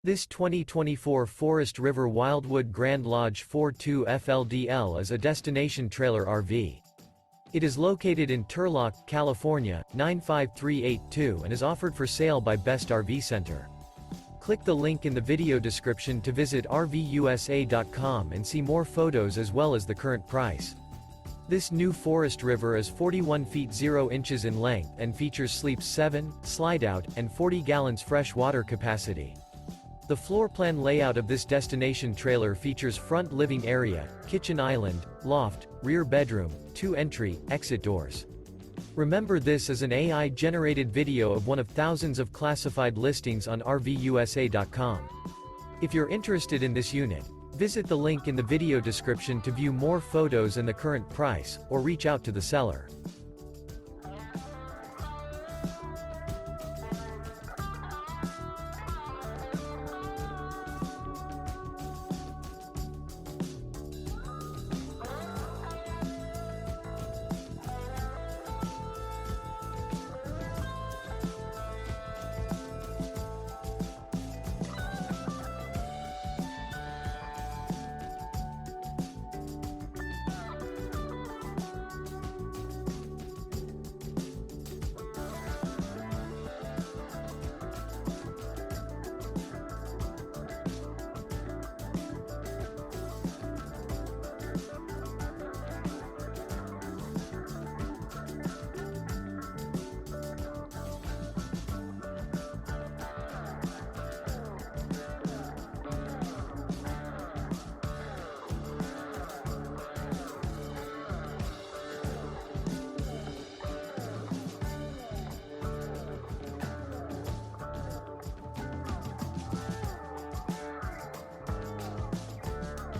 This 2024 Forest River Wildwood Grand Lodge 42 FLDL is a destination trailer RV. It is located in Turlock, California, 95382 and is offered for sale by Best RV Center. Click the link in the video description to visit RVUSA.com and see more photos as well as the current price. This new Forest River is 41 feet 0 inches in length and features sleeps 7, slide-out, and 40 gallons fresh water capacity. The floor plan layout of this destination trailer features front living area, kitchen island, loft, rear bedroom, 2 entry, exit doors. Remember, this is an AI-generated video of one of thousands of classified listings on RVUSA.com. If you're interested in this unit, visit the link in the video description to view more photos and the current price, or reach out to the seller.